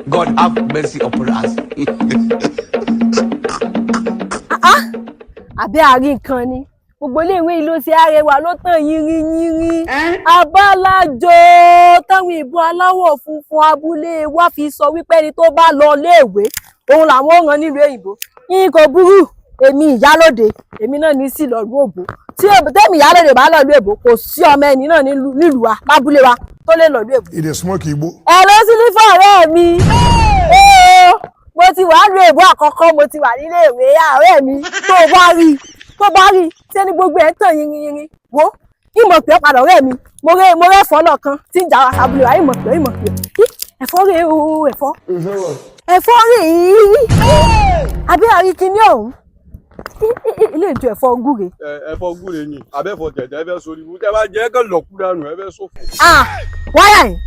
God have mercy upon us. Àbí àárín nǹkan ni gbogbo iléèwé yìí ló ṣe arẹwà ló tàn yínrínyínrín abálájọ táwọn ìbò aláwọ̀ funfun abúlé wa fi sọ wípé ẹni tó bá lọ iléèwé òun làwọn ò rán nílùú èyìnbó yín kò burú èmi ìyálóde èmi náà ní sí lọ́lú òbó tí tẹ́mi ìyálóde bá lọ́lú èbó kò sí ọmọ ẹni náà nílùú wa lábúlé wa tó lè lọ́lú èbó. Ìdè smoke igbó. ẹ lọ sí ní fún ọ̀rẹ́ mi mo ti wà ní èbó àkọ́kọ́ mo ti wà nílé ìwé ọ̀rẹ́ mi tó bá rí ṣé ní gbogbo ẹ̀ ń tàn yinrin wo ìmọ̀ pé padà ọ̀rẹ́ mi mo rẹ́ ẹ̀fọ́ lọ́ọ̀kan tí ń jà wá sábúlé wa ìmọ̀ pé ẹ̀fọ́ rèé o ẹ̀fọ́ rèé àbí àrí kíní ọ̀hún ilé ìjọ ẹ̀fọ́ gúre. ẹ̀fọ́ gúre ni abẹ́fọ́ tẹ̀tẹ̀ ẹ fẹ́ sórí ibú tẹ́ bá jẹ́ kàn lọ́kú dànù ẹ fẹ́ sófò. wáyà yìí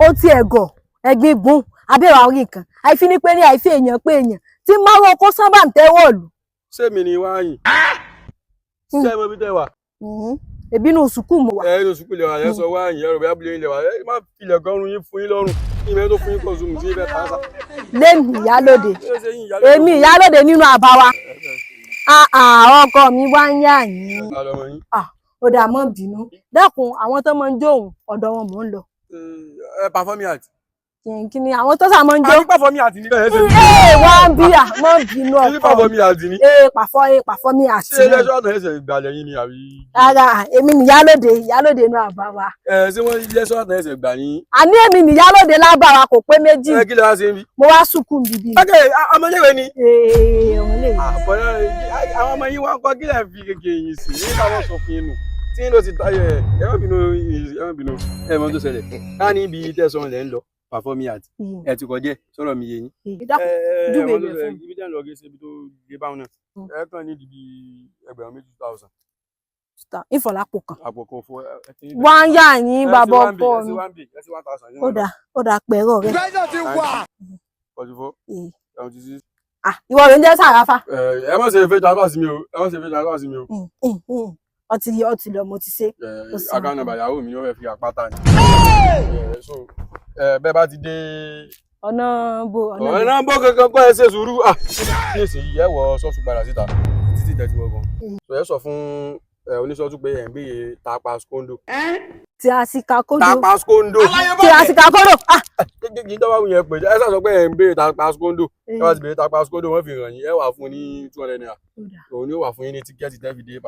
ó ti ẹ̀gọ̀ ẹ̀gbin gùn abẹ́wà orí nǹkan àìfi ní pé ní àìfi èèyàn pé èèyàn tí máa kó sábà ń tẹ́wọ̀ lù. sẹ́mi ni wá yìn ṣé ẹ mọ ibi tẹ́ wà. Ebi inú sùkúù mo wà. Inú sùkúù lè wà ẹ sọ wá yìn ẹrù bí abúlé yín lè wà ẹ má filẹ̀ gọ́rùn yín fún yín lọ́rùn ìmọ̀ tó fún yín kọ̀ zoom sí ibẹ̀ tààsà. Lẹ́nu ìyálóde èmi ìyálóde nínú àbá wa ọkọ mi wá ń yà yín ó dà mọ́ bínú dákun àwọn tó máa ń jó òun ọ̀dọ̀ wọn mò ń lọ. ẹ pàfọ́mì àti. Kí ni àwọn tó sà máa ń jó. pàfọ́mì àti níbẹ̀ ẹ ṣe. wá ń bí à mọ́ bínú ọkọ. pàfọ́mì àti ni. pàfọ́mì àti. ṣé ẹlẹ́ṣọ́ àtàn ẹ̀sẹ̀ ìgbàlẹ̀ yín ni àbí. rárá èmi ni ìyálóde inú àbá wa. ṣé wọ́n ẹlẹ́ṣọ́ àtàn ẹ̀sẹ̀ gbà yín. àní èmi ni ìyálóde lábà wa kò pé méjì. kí ló wá ṣe ń bí. mo wá sùkúù bíbí. ọmọléwé ni. ọmọléwé. àwọn ọmọ yín wá ń kọ́ kí lè fi kékeré yìí sí ní káwọn sọ fún yín nù tí ń lọ sí táyà ẹ má bínú ẹ mọ tó ṣẹlẹ̀ ká ní ibi tẹ̀sán lẹ́ ń lọ pàfọ́mì àti ẹ ti kọjẹ́ sọ̀rọ̀ mi yé yín. ibi tẹ́ ń lọ gé sí ibi tó gé báwọn náà ẹ kàn ní ibi ẹgbẹ̀rún 2,000. ìfọ̀lápò kan. àpò kan fún ẹ. wá ń yà yín bàbá ọkọ mi. ó dà pẹ̀rọ rẹ. ìwọ rẹ ń jẹ́ sàráfà. ẹ má ṣe fẹ́ jàmbá sí mi o. ọtí lọ mo ti ṣe. àká nọ́mbà ìyàwó mi ni wọ́n fẹ́ fi àpáta ni. bẹ́ẹ̀ bá ti dé. ọ̀nà bó kankan kọ́ ẹ ṣe sùúrù. ní èsì yìí ẹ wọ sọ́ọ̀tù padà síta títí tẹ̀ tí wọ́n gan. ẹ sọ fún oníṣọ́ọ̀tù pé ẹ̀ ń béèrè tapa skondo. tí a sì ka kódò. tapa skondo. tí a sì ka kódò. kí n tọ́wọ́ yẹn pè é ẹ sọ pé ẹ̀ ń béèrè tapa skondo. ẹ bá ti béèrè tapa skondo wọ́n fi hàn yín ẹ wà fún ní 200 naira. òun ni ó wà fún yín ní tíkẹ́ẹ̀tì tẹ́ fi dé.